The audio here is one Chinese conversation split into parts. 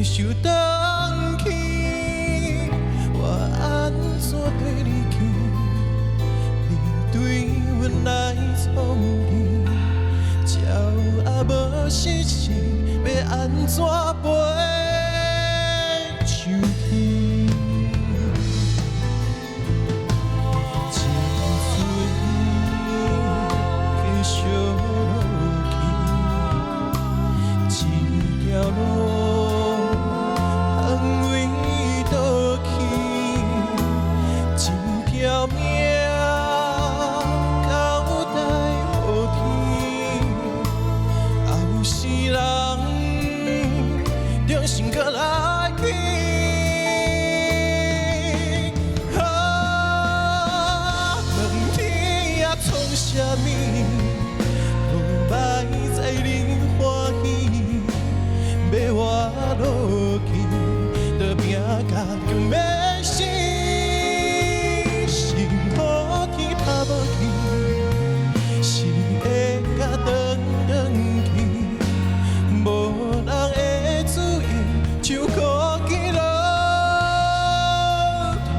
会想返去，我安怎对你去？你对阮来创意，鸟也无实情，要安怎飞上去？情水继续落去，一条路行为倒去，一条命交代予天，后世人重新搁来去。问天啊，创啥物？无摆在恁欢喜，要我落去，就拼甲强要死。是好去拍无去，是会甲转去，无人会注意，像孤枝落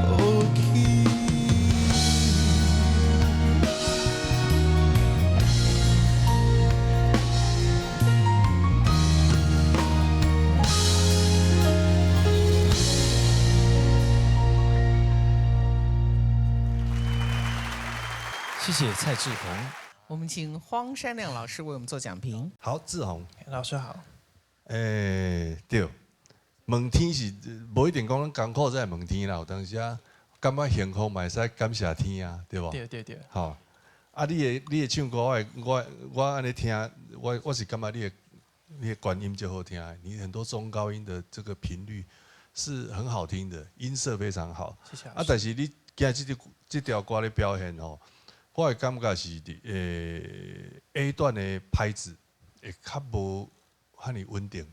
土去。谢谢蔡志宏。我们请荒山亮老师为我们做讲评。好，志宏，老师好。对，问天是无一定讲咱艰苦才会问天啦，有当时啊，感觉幸福嘛会使感谢天啊，对不？对。好，啊，你的唱歌，我安尼听，我是感觉你的管音就好听，你很多中高音的这个频率是很好听的，音色非常好。谢谢。啊，但是你今日这条歌的表现吼，我的感觉是A 段的拍子会较无遐尼稳定，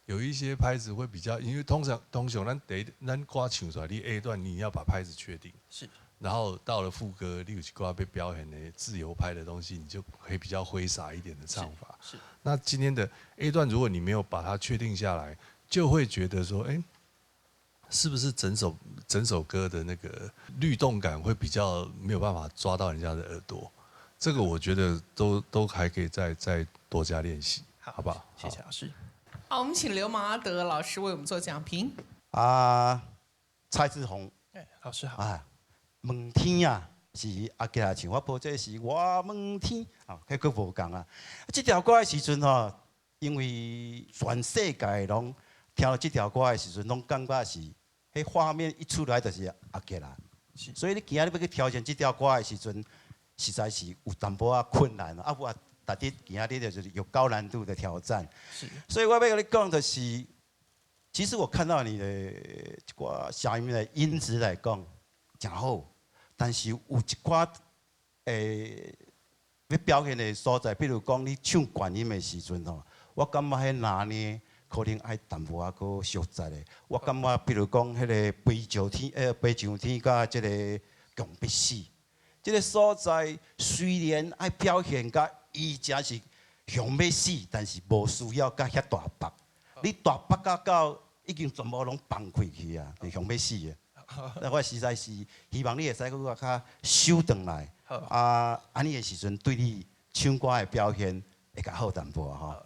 有一些拍子会比较，因为通常咱歌唱出来，你 A 段你要把拍子确定，是。然后到了副歌，你有些歌要被表现的自由拍的东西，你就可以比较挥洒一点的唱法。是。那今天的 A 段，如果你没有把它确定下来，就会觉得说，是不是整首歌的那个律动感会比较没有办法抓到人家的耳朵？这个我觉得都还可以再多加练习，好不好？谢谢老师。好，我们请刘马阿德老师为我们做讲评。蔡志宏，老师好。问天啊，是阿吉拉唱，我播这是我问天，迄个无共啊。这条歌的时阵吼，因为全世界拢听到这条歌的时阵，拢感觉是，迄画面一出来就是阿吉拉。所以你今日要去挑战这条歌的时阵，实在是有淡薄仔困难啊。我大家今日就是有高难度的挑战。是。所以我要跟你讲的是，其实我看到你的这个声音的音质来讲，真好。但是有一寡要表现的所在，比如讲你唱管音的时阵吼，我感觉迄拿捏可能爱淡薄仔个熟悉的。我感觉比如讲迄个飞上天甲即个强必死，即个所在虽然爱表现甲伊真是强要死，但是无需要甲遐大白。你大白到已经全部拢放开去啊，就强要死的。那我实在是希望你会使搁较收转来，安尼的时阵对你唱歌的表现会较好淡薄吼。